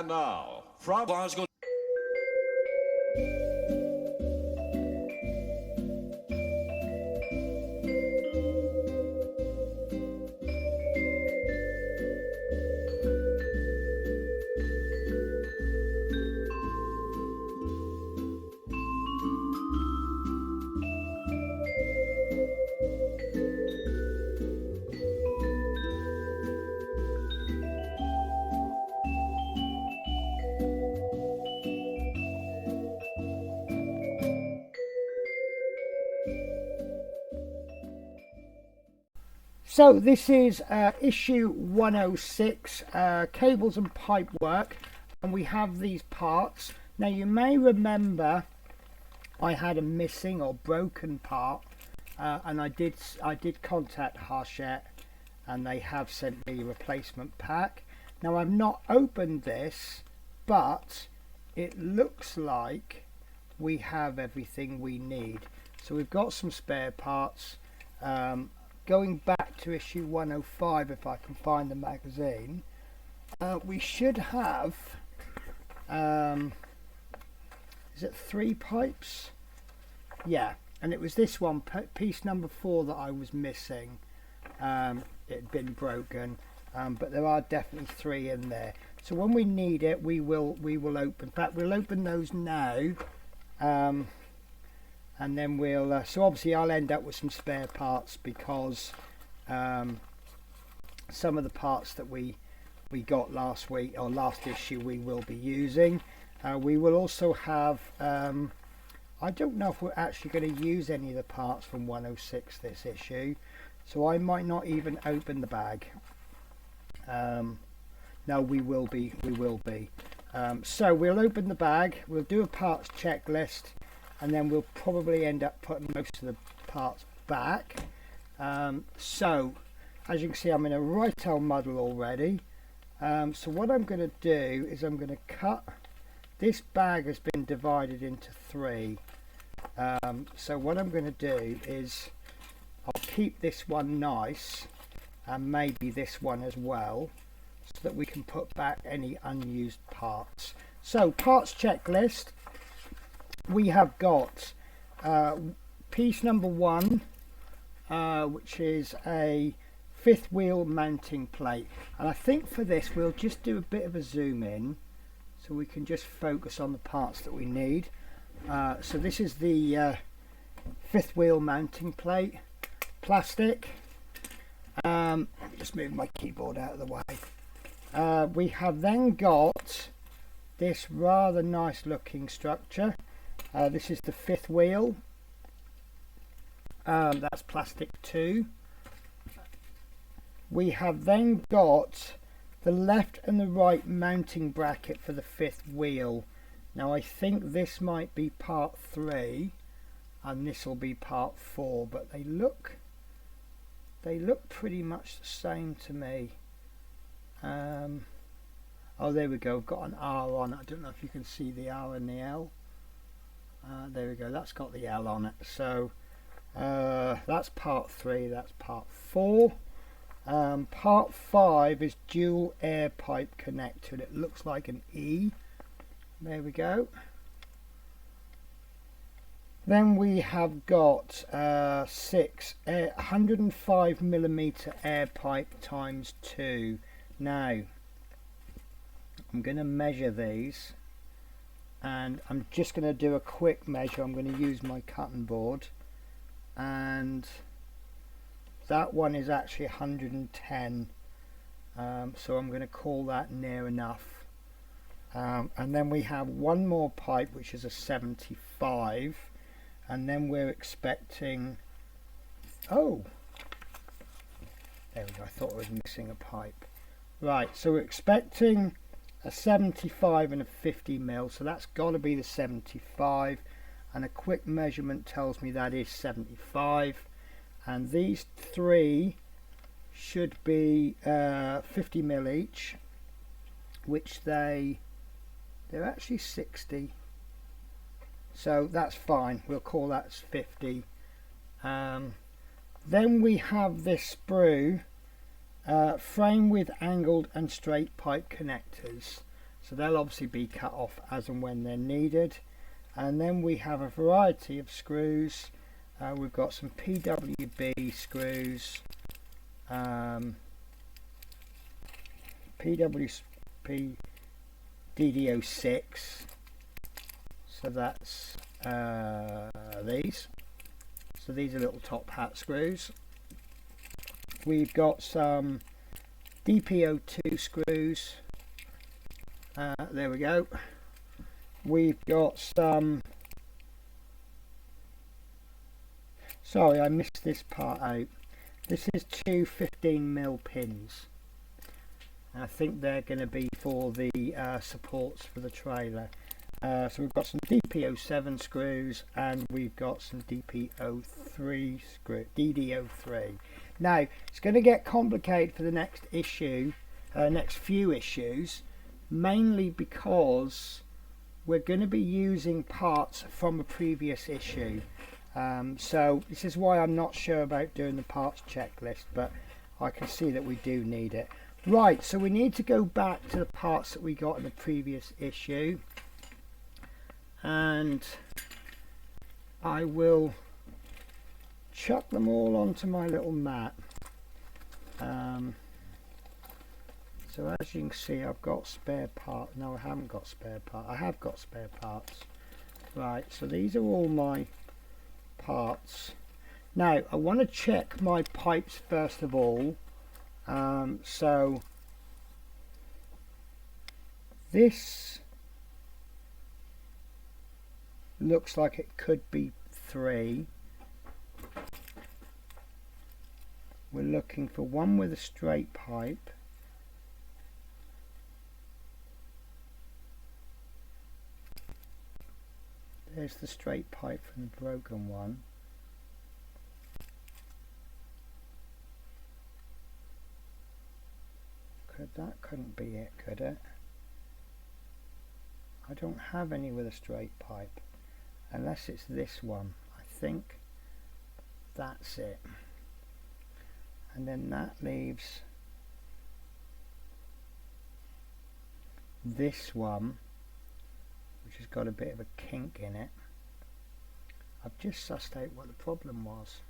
now, from Glasgow. So this is issue 106, cables and pipe work, and we have these parts. Now you may remember I had a missing or broken part, and I did contact Hachette, and they have sent me a replacement pack. Now I've not opened this, but it looks like we have everything we need. So we've got some spare parts. Going back to issue 105, if I can find the magazine, we should have, is it 3 pipes? Yeah, and it was this one, piece number 4, that I was missing. It had been broken, but there are definitely 3 in there. So when we need it, we will open. In fact, we'll open those now. And then we'll so obviously I'll end up with some spare parts, because some of the parts that we got last week or last issue we will be using. We will also have I don't know if we're actually going to use any of the parts from 106 this issue, so I might not even open the bag. No, we will be. So we'll open the bag, we'll do a parts checklist, and then we'll probably end up putting most of the parts back. So as you can see, I'm in a right old muddle already. So what I'm going to do is I'm going to cut. This bag has been divided into 3. So what I'm going to do is I'll keep this one nice, and maybe this one as well, so that we can put back any unused parts. So parts checklist. We have got piece number 1, which is a 5th wheel mounting plate, and I think for this we'll just do a bit of a zoom in so we can just focus on the parts that we need. So this is the 5th wheel mounting plate, plastic. Just move my keyboard out of the way. We have then got this rather nice looking structure. This is the 5th wheel. That's plastic too. We have then got the left and the right mounting bracket for the 5th wheel. Now I think this might be part 3 and this will be part 4, but they look pretty much the same to me. Oh, there we go, I've got an R on it. I don't know if you can see the R and the L. There we go, that's got the L on it. So that's part 3, that's part 4. Part 5 is dual air pipe connector. It looks like an E. There we go. Then we have got 6 105mm air pipe times 2. Now I'm going to measure these, and I'm just going to do a quick measure. I'm going to use my cutting board, and that one is actually 110, so I'm going to call that near enough. And then we have one more pipe which is a 75, and then we're expecting, oh there we go, I thought I was missing a pipe. Right, so we're expecting a 75 and a 50mm, so that's got to be the 75, and a quick measurement tells me that is 75, and these 3 should be 50mm each, which they're actually 60, so that's fine, we'll call that 50. Then we have this sprue frame with angled and straight pipe connectors. so they'll obviously be cut off as and when they're needed. And then we have a variety of screws. We've got some PWB screws, PWB DD06, so that's these. So these are little top hat screws. We've got some DP02 screws. There we go. We've got some, sorry, I missed this part out. This is two 15mm pins. I think they're going to be for the supports for the trailer. So we've got some DP07 screws and we've got some DP03 screw, DD03. Now it's going to get complicated for the next issue, next few issues, mainly because we're going to be using parts from a previous issue. So this is why I'm not sure about doing the parts checklist, but I can see that we do need it. Right, so we need to go back to the parts that we got in the previous issue, and I will chuck them all onto my little mat. So as you can see, I've got spare parts. No, I haven't got spare parts. I have got spare parts. Right, so these are all my parts. Now I want to check my pipes first of all. So this looks like it could be 3. We're looking for one with a straight pipe, there's the straight pipe from the broken one. That couldn't be it, could it? I don't have any with a straight pipe, unless it's this one. I think that's it. And then that leaves this one, which has got a bit of a kink in it. I've just sussed out what the problem was.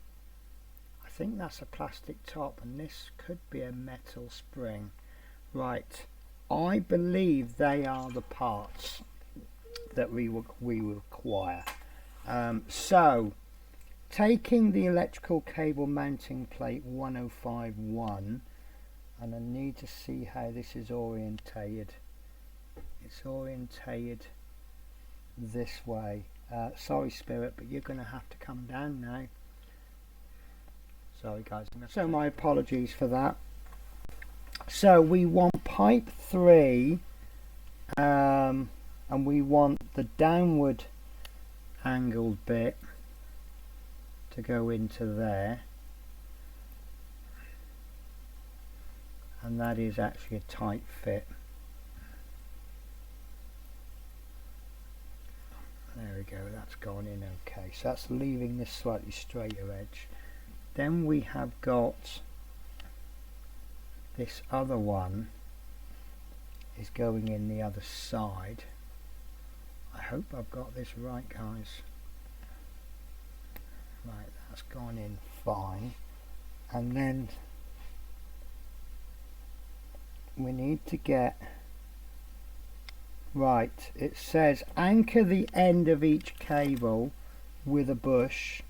I think that's a plastic top, and this could be a metal spring. Right, I believe they are the parts that we require. So, taking the electrical cable mounting plate 1051, and I need to see how this is orientated. It's orientated this way. Sorry Spirit, but you're going to have to come down now. Sorry guys. So my apologies for that. So we want pipe 3, and we want the downward angled bit to go into there, and that is actually a tight fit. There we go, that's gone in okay. So that's leaving this slightly straighter edge. Then we have got this other one is going in the other side. I hope I've got this right, guys. Right, that's gone in fine. And then we need to get, right, it says anchor the end of each cable with a bush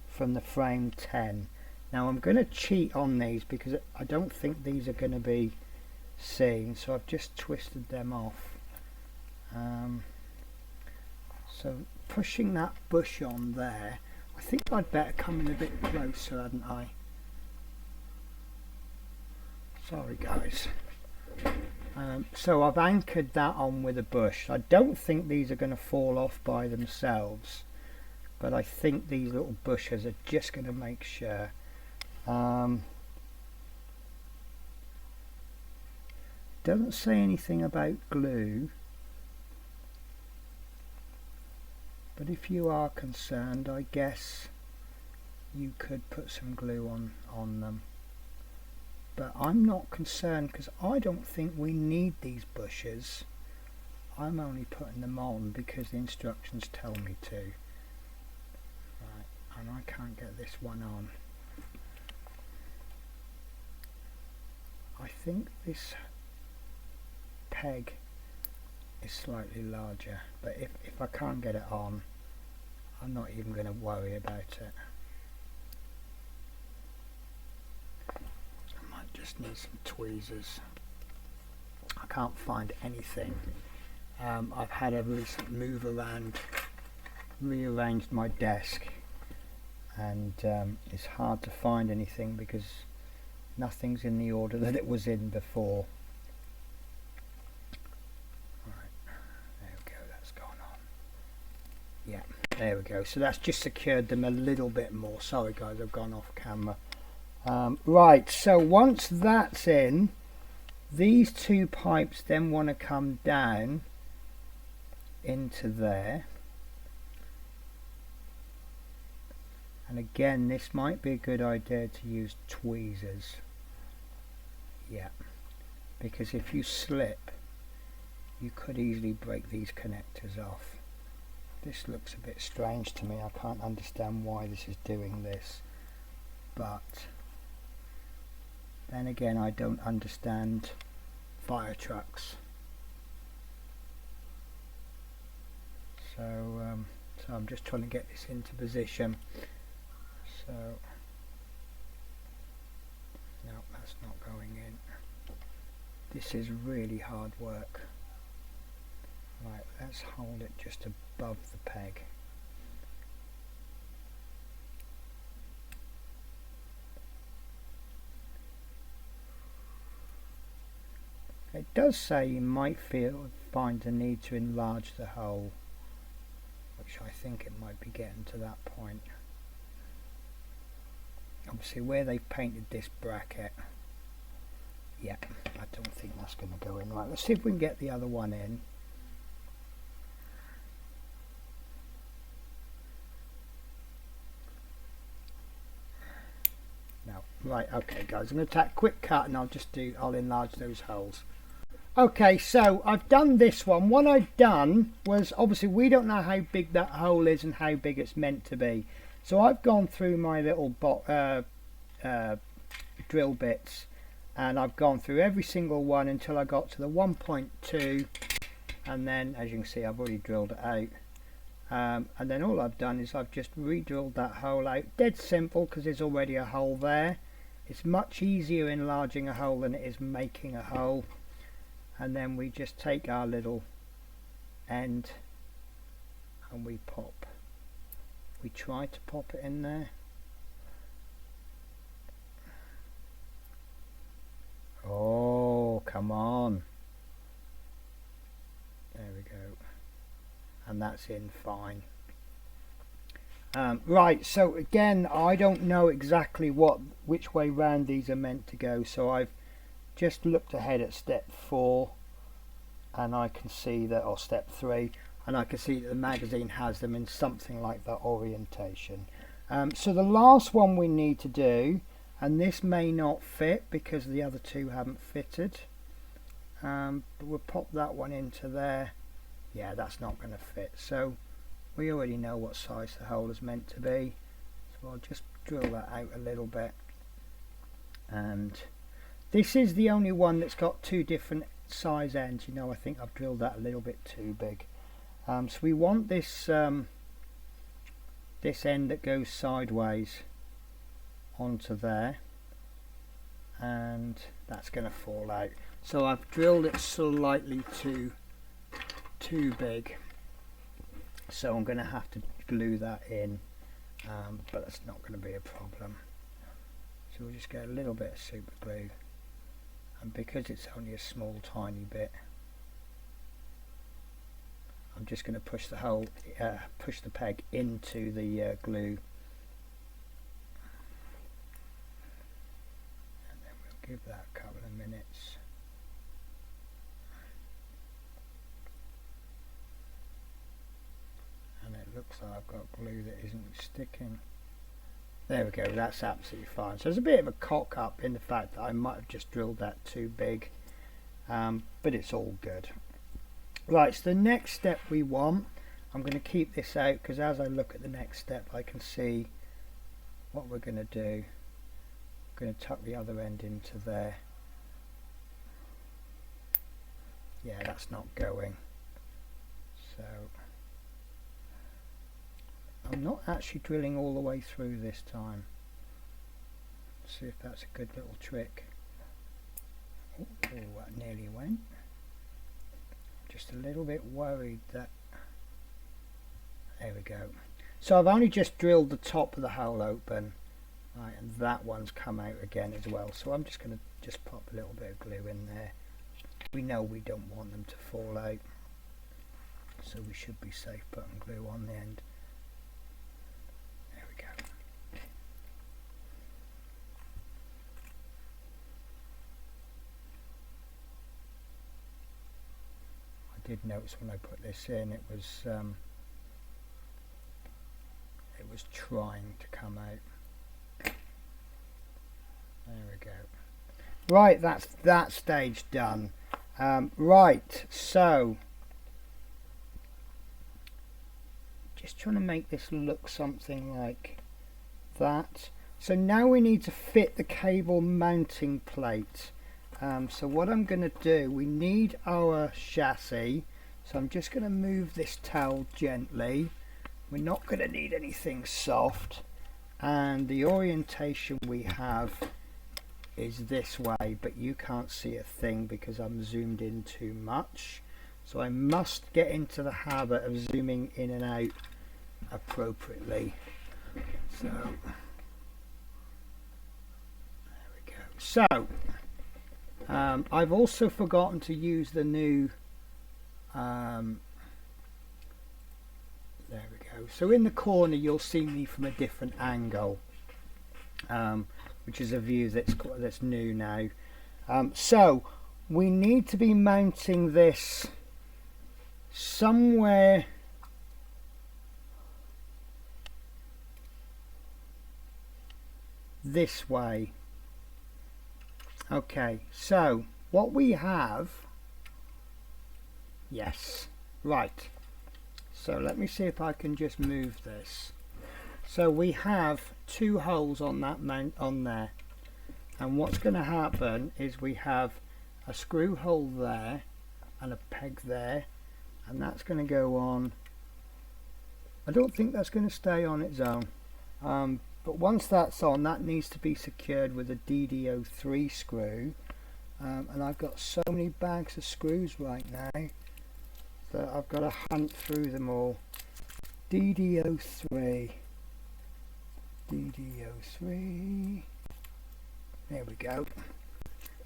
from the frame 10. Now I'm going to cheat on these because I don't think these are going to be seen, so I've just twisted them off. So pushing that bush on there, I think I'd better come in a bit closer, hadn't I? Sorry guys. So I've anchored that on with a bush. I don't think these are going to fall off by themselves, but I think these little bushes are just going to make sure. Doesn't say anything about glue, but if you are concerned, I guess you could put some glue on them. But I'm not concerned because I don't think we need these bushes I'm only putting them on because the instructions tell me to. Right, and I can't get this one on. I think this peg is slightly larger, but if I can't get it on, I'm not even going to worry about it. I might just need some tweezers. I can't find anything. I've had a recent move around, rearranged my desk, and it's hard to find anything because nothing's in the order that it was in before. Right, there we go, that's gone on. Yeah, there we go. So that's just secured them a little bit more. Sorry guys, I've gone off camera. Right, so once that's in, these two pipes then want to come down into there. And again, this might be a good idea to use tweezers. Yeah, because if you slip, you could easily break these connectors off. This looks a bit strange to me. I can't understand why this is doing this, but then again, I don't understand fire trucks. So I'm just trying to get this into position. So no, that's not going in. This is really hard work. Right, let's hold it just above the peg. It does say you might find the need to enlarge the hole, which I think it might be getting to that point. Obviously where they've painted this bracket, yeah, I don't think that's going to go in. Right, let's see if we can get the other one in. No, right, okay guys, I'm going to take a quick cut and I'll enlarge those holes. Okay, so I've done this one. What I've done was, obviously we don't know how big that hole is and how big it's meant to be. So I've gone through my little drill bits, and I've gone through every single one until I got to the 1.2, and then as you can see I've already drilled it out. And then all I've done is I've just re-drilled that hole out. Dead simple, because there's already a hole there. It's much easier enlarging a hole than it is making a hole. And then we just take our little end and we try to pop it in there. Oh, come on. There we go. And that's in fine. Right, so again, I don't know exactly which way round these are meant to go, so I've just looked ahead at step 4, and I can see that, or step 3, and I can see that the magazine has them in something like that orientation. So the last one we need to do, and this may not fit because the other two haven't fitted, but we'll pop that one into there. Yeah, that's not going to fit, so we already know what size the hole is meant to be, so I'll just drill that out a little bit. And this is the only one that's got two different size ends. You know, I think I've drilled that a little bit too big. So we want this this end that goes sideways onto there, and that's going to fall out. So I've drilled it slightly too big, so I'm going to have to glue that in, but that's not going to be a problem. So we'll just get a little bit of super glue, and because it's only a small tiny bit, I'm just going to push the peg into the glue, and then we'll give that a couple of minutes. And it looks like I've got glue that isn't sticking. There we go, that's absolutely fine. So there's a bit of a cock up in the fact that I might have just drilled that too big, but it's all good. Right, so the next step we want, I'm going to keep this out because as I look at the next step I can see what we're going to do. I'm going to tuck the other end into there. Yeah, that's not going. So I'm not actually drilling all the way through this time. Let's see if that's a good little trick. Oh, that nearly went. Just a little bit worried that... There we go. So I've only just drilled the top of the hole open. Right, and that one's come out again as well. So I'm just going to just pop a little bit of glue in there. We know we don't want them to fall out. So we should be safe putting glue on the end. There we go. I did notice when I put this in it was trying to come out. There we go. Right, that's that stage done. Right, so just trying to make this look something like that. So now we need to fit the cable mounting plate. So what I'm going to do, we need our chassis, so I'm just going to move this towel gently. We're not going to need anything soft, and the orientation we have is this way, but you can't see a thing because I'm zoomed in too much, so I must get into the habit of zooming in and out appropriately. So there we go. So I've also forgotten to use the new there we go. So in the corner you'll see me from a different angle, which is a view that's new now. So we need to be mounting this somewhere this way. Okay, so what we have, yes, right. So let me see if I can just move this. So we have two holes on that mount on there, and what's going to happen is we have a screw hole there and a peg there, and that's going to go on. I don't think that's going to stay on its own, but once that's on, that needs to be secured with a DD03 screw, and I've got so many bags of screws right now that I've got to hunt through them all. DD03, DD03, there we go.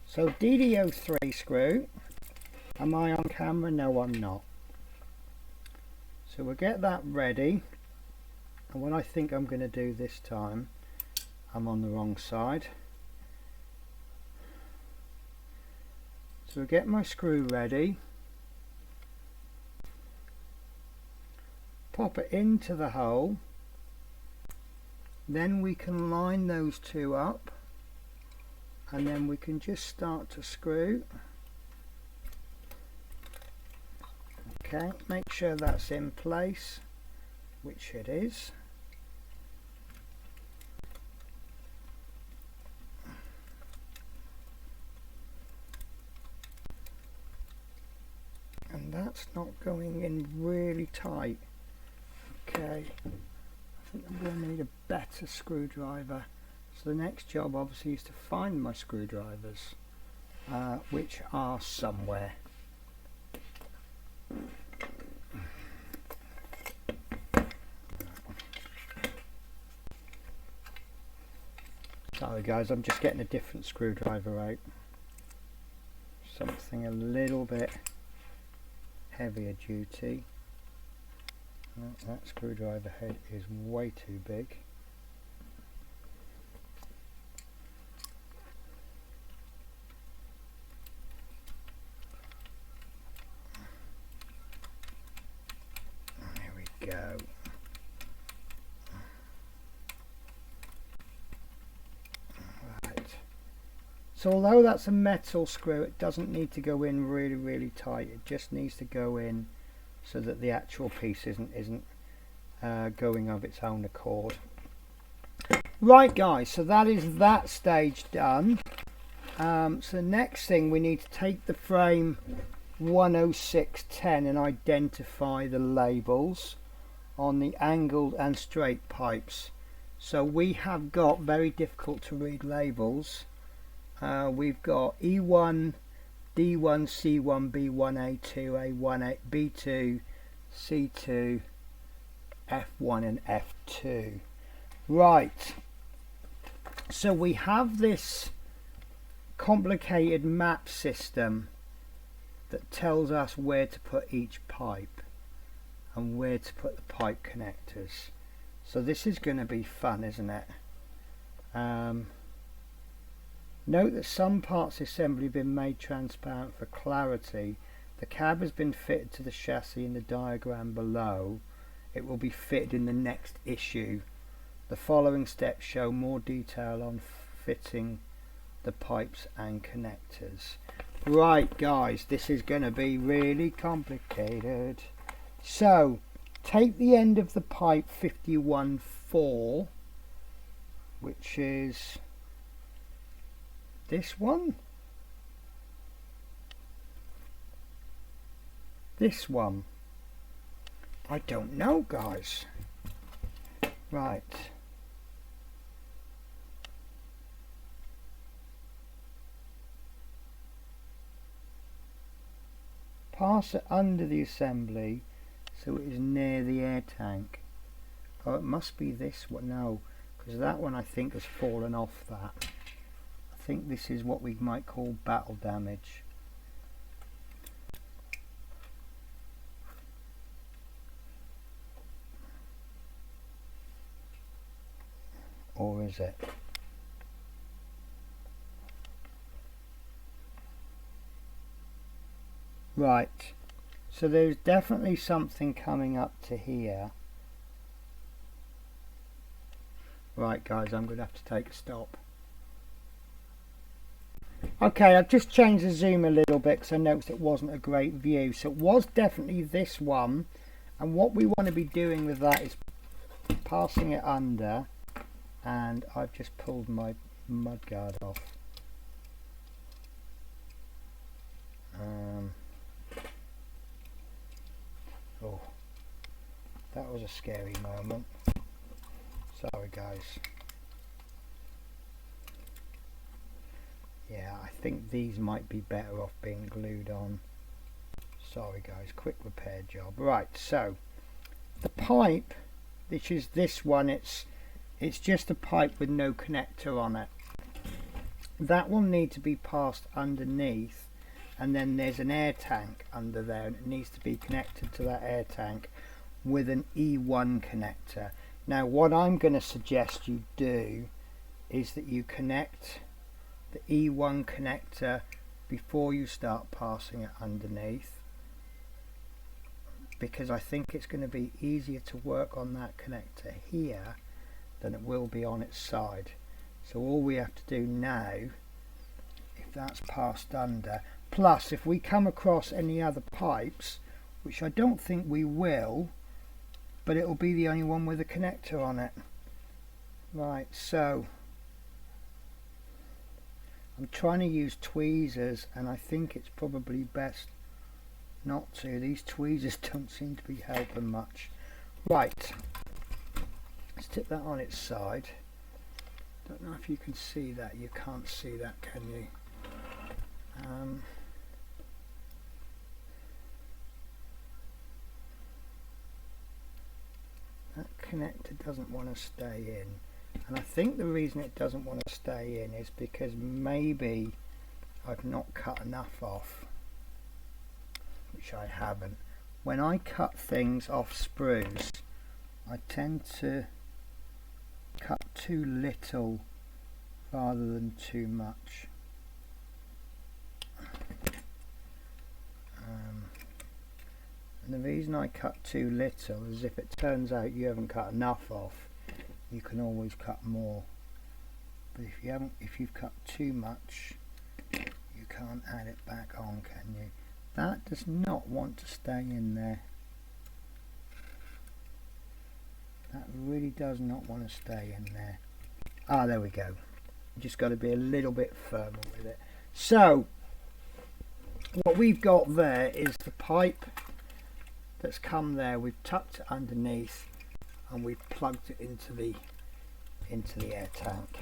So DD03 screw. Am I on camera? No, I'm not. So we'll get that ready, and what I think I'm going to do this time, I'm on the wrong side. So we'll get my screw ready, pop it into the hole, then we can line those two up, and then we can just start to screw. Okay, make sure that's in place, which it is. And that's not going in really tight. Okay, I think I'm going to need a better screwdriver. So the next job obviously is to find my screwdrivers, which are somewhere. Sorry guys, I'm just getting a different screwdriver out. Something a little bit heavier duty. Oh, that screwdriver head is way too big. There we go. Right. So although that's a metal screw, it doesn't need to go in really tight. It just needs to go in so that the actual piece isn't going of its own accord. Right guys, so that is that stage done. So the next thing, we need to take the frame 10610 and identify the labels on the angled and straight pipes. So we have got very difficult to read labels. We've got E1, D1, C1, B1, A2, A1, B2, C2, F1 and F2. Right, so we have this complicated map system that tells us where to put each pipe and where to put the pipe connectors. So this is going to be fun, isn't it? Note that some parts assembly have been made transparent for clarity. The cab has been fitted to the chassis in the diagram below. It will be fitted in the next issue. The following steps show more detail on fitting the pipes and connectors. Right guys, this is going to be really complicated. So take the end of the pipe 51.4, which is this one, this one, I don't know guys. Right, pass it under the assembly so it is near the air tank. Oh, it must be this one. No, because that one I think has fallen off that. I think this is what we might call battle damage. Or is it? Right, so there's definitely something coming up to here. Right guys, I'm going to have to take a stop. Okay, I've just changed the zoom a little bit because I noticed it wasn't a great view. So it was definitely this one, and what we want to be doing with that is passing it under, and I've just pulled my mudguard off. Oh, that was a scary moment. Sorry guys. Yeah, I think these might be better off being glued on. Sorry guys, quick repair job. Right, so the pipe, which is this one, it's just a pipe with no connector on it. That will need to be passed underneath, and then there's an air tank under there, and it needs to be connected to that air tank with an E1 connector. Now what I'm going to suggest you do is that you connect the E1 connector before you start passing it underneath, because I think it's going to be easier to work on that connector here than it will be on its side. So all we have to do now, if that's passed under, plus if we come across any other pipes, which I don't think we will, but it will be the only one with a connector on it. Right, so I'm trying to use tweezers, and I think it's probably best not to. These tweezers don't seem to be helping much. Right, let's tip that on its side. Don't know if you can see that. You can't see that, can you? That connector doesn't want to stay in. And I think the reason it doesn't want to stay in is because maybe I've not cut enough off, which I haven't. When I cut things off sprues, I tend to cut too little rather than too much. And the reason I cut too little is if it turns out you haven't cut enough off, you can always cut more. But if you've cut too much, You can't add it back on, can you? That does not want to stay in there. That really does not want to stay in there. Ah, there we go. Just got to be a little bit firmer with it. So what we've got there is the pipe that's come there. We've tucked it underneath and we've plugged it into the air tank.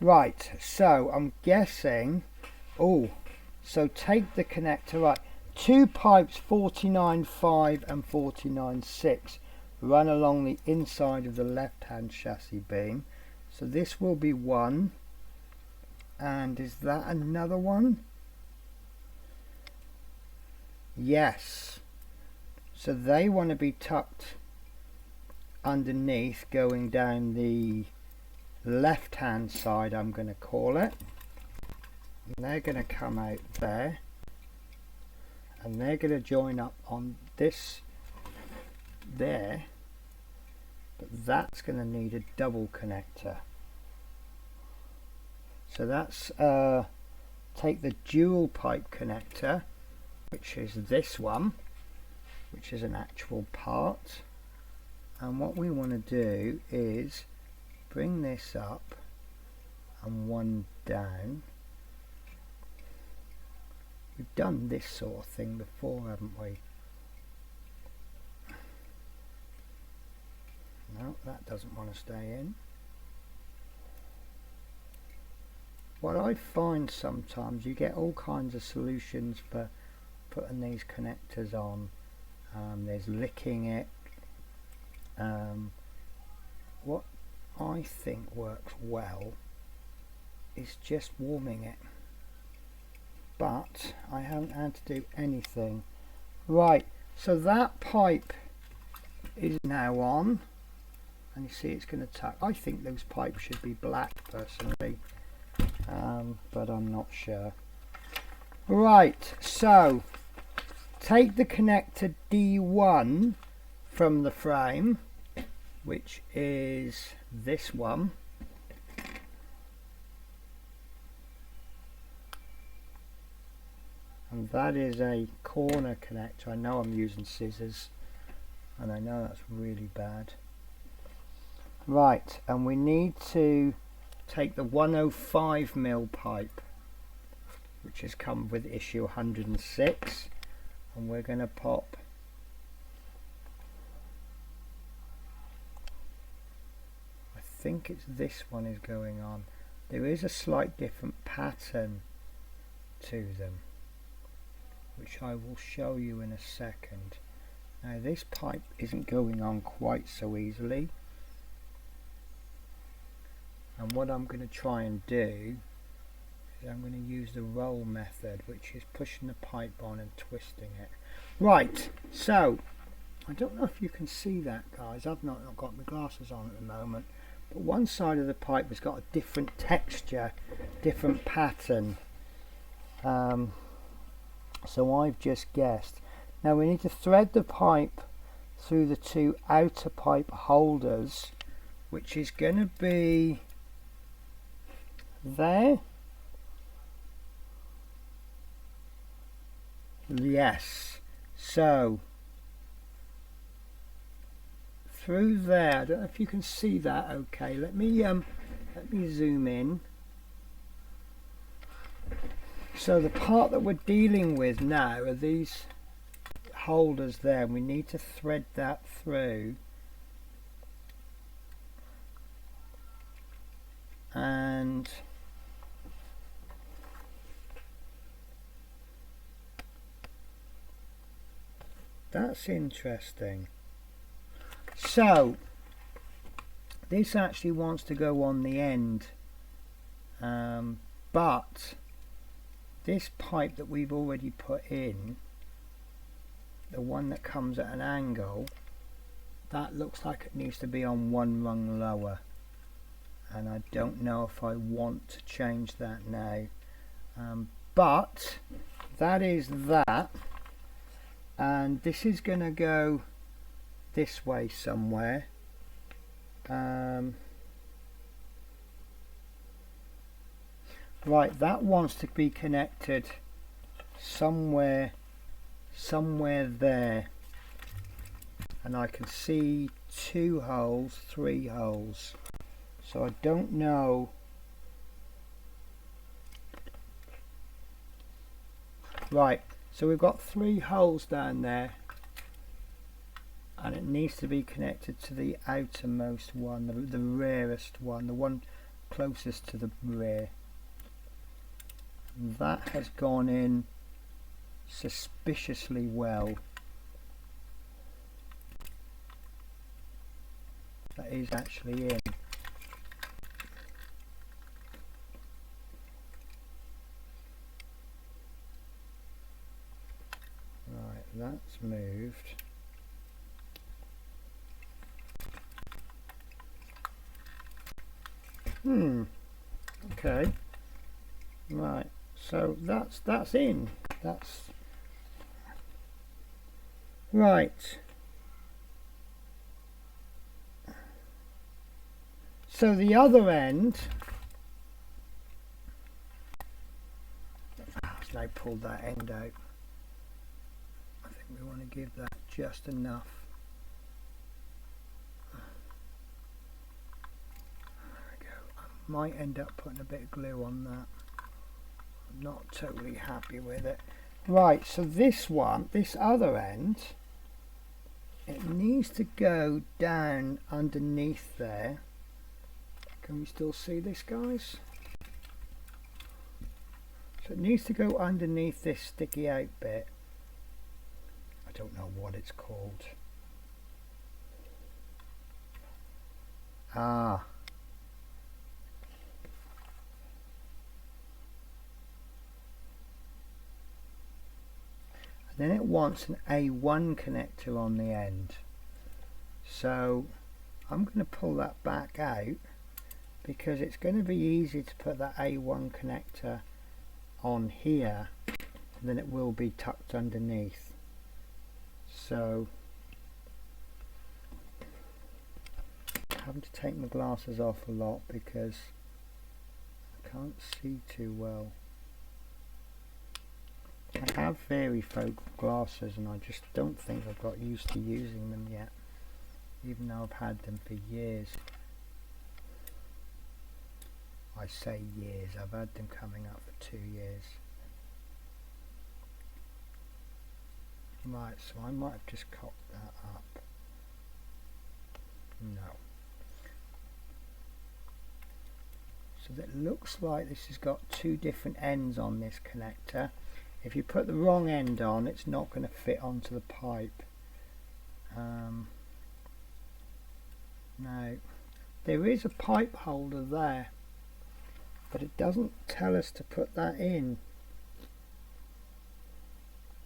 Right, so I'm guessing, oh, so take the connector, right, two pipes 49.5 and 49.6 run along the inside of the left hand chassis beam. So this will be one, and is that another one? Yes, so they want to be tucked underneath, going down the left hand side, I'm going to call it, and they're going to come out there and they're going to join up on this there, but that's going to need a double connector. So that's take the dual pipe connector, which is this one, which is an actual part, and what we want to do is bring this up and one down. We've done this sort of thing before, haven't we? No, that doesn't want to stay in. What I find sometimes, you get all kinds of solutions for putting these connectors on. There's licking it. What I think works well is just warming it, but I haven't had to do anything. Right, so that pipe is now on, and you see it's going to tuck. I think those pipes should be black personally, but I'm not sure. Right, so take the connector D1 from the frame, which is this one, and that is a corner connector. I know I'm using scissors and I know that's really bad. Right, and we need to take the 105mm pipe, which has come with issue 106, and we're going to pop I think it's this one is going on. There is a slight different pattern to them, which I will show you in a second. Now this pipe isn't going on quite so easily, and what I'm going to try and do is I'm going to use the roll method, which is pushing the pipe on and twisting it. Right, so I don't know if you can see that, guys. I've not got my glasses on at the moment, but one side of the pipe has got a different texture, different pattern. So I've just guessed. Now we need to thread the pipe through the two outer pipe holders, which is going to be there. Yes, so through there. I don't know if you can see that. Okay, let me zoom in. So the part that we're dealing with now are these holders there, and we need to thread that through, and that's interesting. So this actually wants to go on the end, but this pipe that we've already put in, the one that comes at an angle, that looks like it needs to be on one rung lower, and I don't know if I want to change that now, but that is that, and this is going to go this way somewhere. Right, that wants to be connected somewhere there, and I can see 2 holes, 3 holes, so I don't know. Right, so we've got 3 holes down there, and it needs to be connected to the outermost one, the rearest one, the one closest to the rear. That has gone in suspiciously well. That is actually in. Right, that's moved. Okay. Right. So that's in. That's right. So the other end, let's now pull that end out. I think we want to give that just enough. There we go. I might end up putting a bit of glue on that. I'm not totally happy with it. Right, so this one, this other end, it needs to go down underneath there. Can we still see this, guys? So it needs to go underneath this sticky out bit. I don't know what it's called. Ah. Then it wants an A1 connector on the end, so I'm going to pull that back out because it's going to be easy to put that A1 connector on here, and then it will be tucked underneath. So I'm having to take my glasses off a lot because I can't see too well. I have varifocal glasses and I just don't think I've got used to using them yet, even though I've had them for years. I say years, I've had them coming up for 2 years. Right, so I might have just cocked that up. No. So that looks like this has got 2 different ends on this connector. If you put the wrong end on, it's not going to fit onto the pipe. Now, there is a pipe holder there, but it doesn't tell us to put that in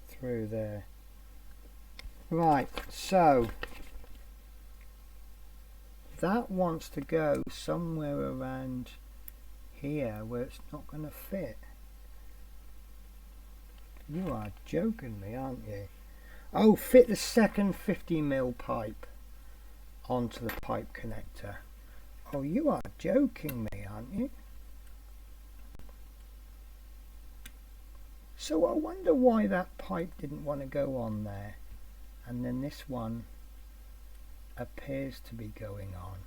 through there. Right, so that wants to go somewhere around here where it's not going to fit. You are joking me, aren't you? Oh, fit the second 50mm pipe onto the pipe connector. Oh, you are joking me, aren't you? So I wonder why that pipe didn't want to go on there, and then this one appears to be going on.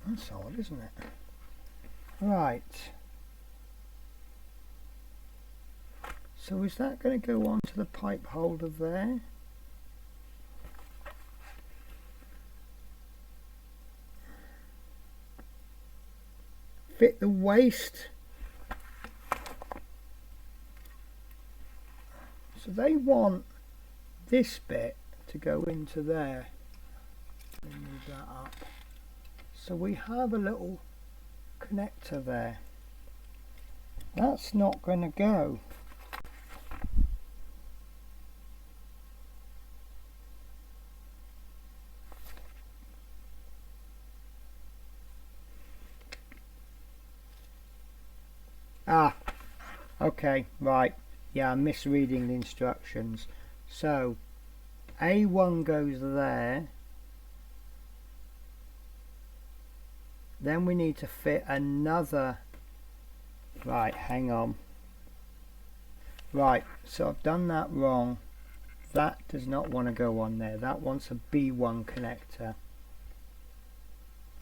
That's odd, isn't it? Right, so is that going to go onto the pipe holder there? Fit the waste. So they want this bit to go into there. Let me move that up. So we have a little connector there. That's not going to go. Ah, okay, right. Yeah, I'm misreading the instructions. So A1 goes there, Then we need to fit another, right, hang on. Right, so I've done that wrong. That does not want to go on there. That wants a B1 connector.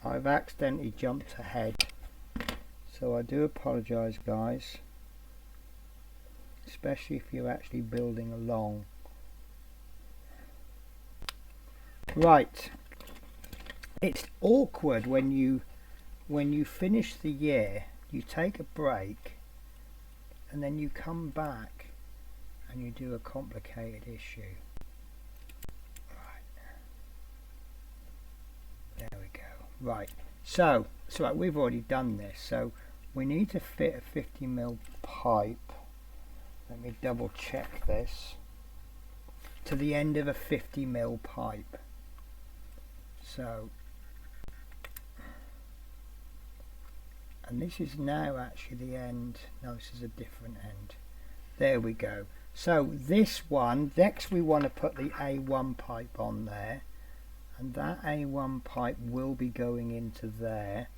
I've accidentally jumped ahead. So I do apologise, guys. Especially if you're actually building along. Right. It's awkward when you finish the year, you take a break, and then you come back and you do a complicated issue. Right. There we go. Right. So right, we've already done this. So we need to fit a 50mm pipe. Let me double check this. To the end of a 50mm pipe. So, and this is now actually the end. No, this is a different end. There we go. So this one, next we want to put the A1 pipe on there, and that A1 pipe will be going into there,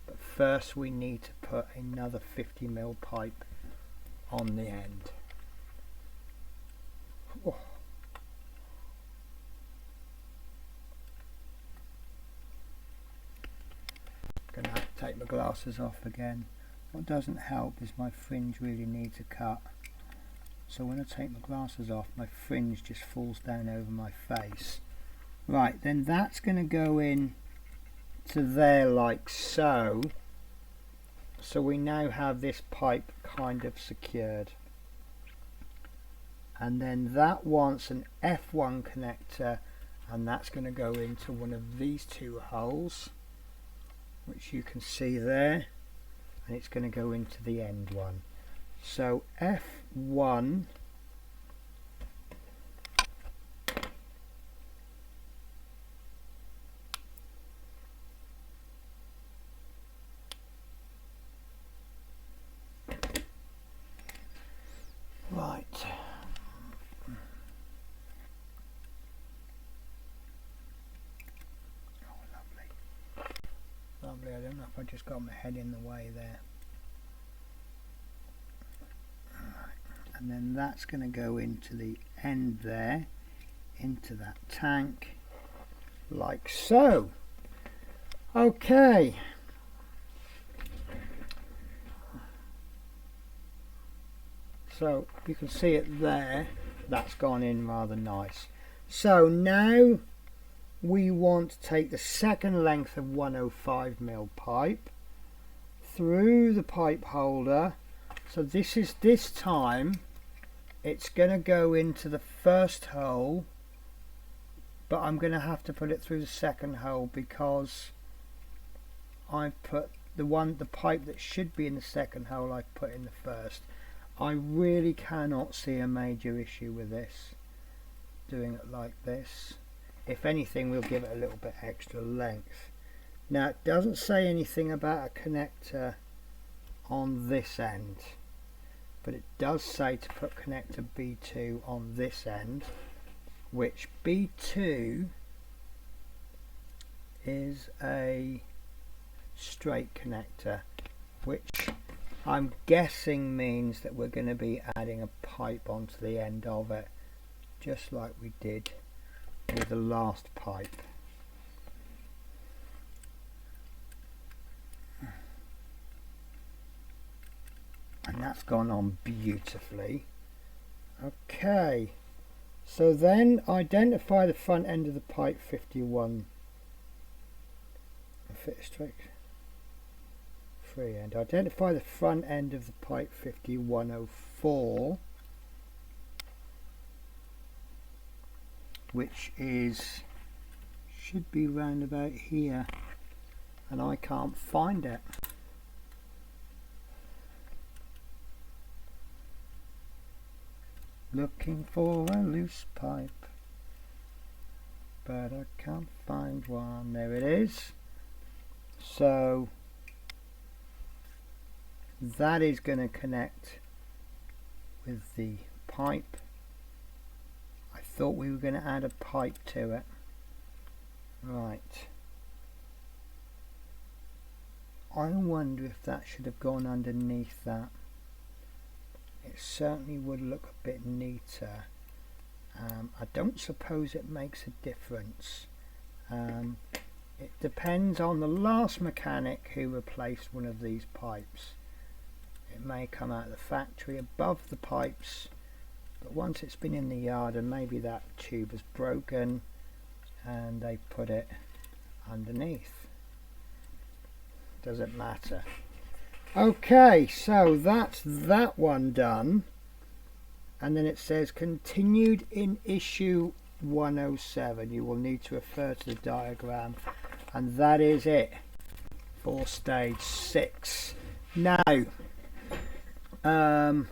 but first we need to put another 50mm pipe on the end. Oh. Gonna have to take my glasses off again. What doesn't help is my fringe really needs a cut. So when I take my glasses off, my fringe just falls down over my face. Right, then that's going to go in to there like so. So we now have this pipe kind of secured. And then that wants an F1 connector, and that's going to go into one of these two holes, which you can see there, and it's going to go into the end one. So F1 right. Lovely, I don't know if I just got my head in the way there. Right. And then that's going to go into the end there, into that tank, like so. Okay. So you can see it there, that's gone in rather nice. So now we want to take the second length of 105mm pipe through the pipe holder. So this time it's going to go into the first hole, but I'm going to have to put it through the second hole because I've put the pipe that should be in the second hole I've put in the first. I really cannot see a major issue with this, doing it like this. If anything, we'll give it a little bit extra length. Now, it doesn't say anything about a connector on this end, but it does say to put connector B2 on this end, which B2 is a straight connector, which I'm guessing means that we're going to be adding a pipe onto the end of it, just like we did with the last pipe. And that's gone on beautifully. Okay, so then identify the front end of the pipe 51. Fit straight free end. Identify the front end of the pipe 5104, which should be round about here, and I can't find it. Looking for a loose pipe, but I can't find one. There it is. So that is going to connect with the pipe. I thought we were going to add a pipe to it. Right. I wonder if that should have gone underneath that. It certainly would look a bit neater. I don't suppose it makes a difference. It depends on the last mechanic who replaced one of these pipes. It may come out of the factory above the pipes, but once it's been in the yard and maybe that tube is broken and they put it underneath. Doesn't matter. Okay, so that's that one done, and then it says continued in issue 107. You will need to refer to the diagram, and that is it for stage 6. Now I'm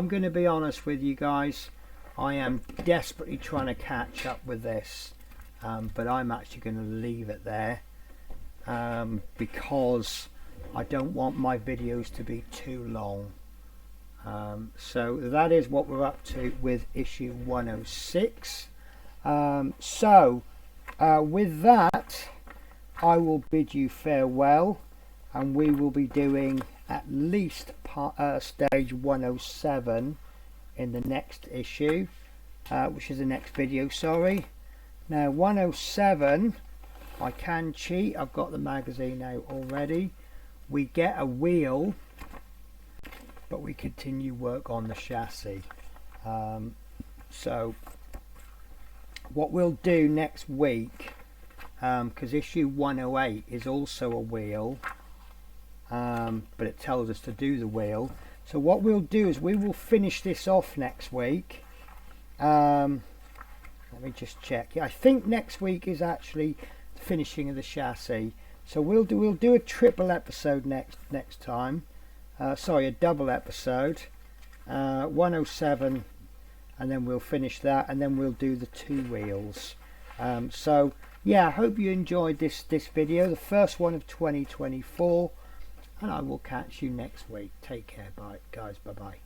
going to be honest with you guys, I am desperately trying to catch up with this, but I'm actually going to leave it there because I don't want my videos to be too long. So that is what we're up to with issue 106. With that, I will bid you farewell, and we will be doing at least stage 107 in the next issue, which is the next video, sorry. Now 107, I can cheat, I've got the magazine out already. We get a wheel, but we continue work on the chassis. So what we'll do next week, because issue 108 is also a wheel, but it tells us to do the wheel. So what we'll do is we will finish this off next week. Let me just check. Yeah, I think next week is actually the finishing of the chassis. So we'll do a triple episode next time. Sorry, a double episode. 107, and then we'll finish that, and then we'll do the 2 wheels. So yeah, I hope you enjoyed this video, the first one of 2024, and I will catch you next week. Take care, bye guys, bye bye.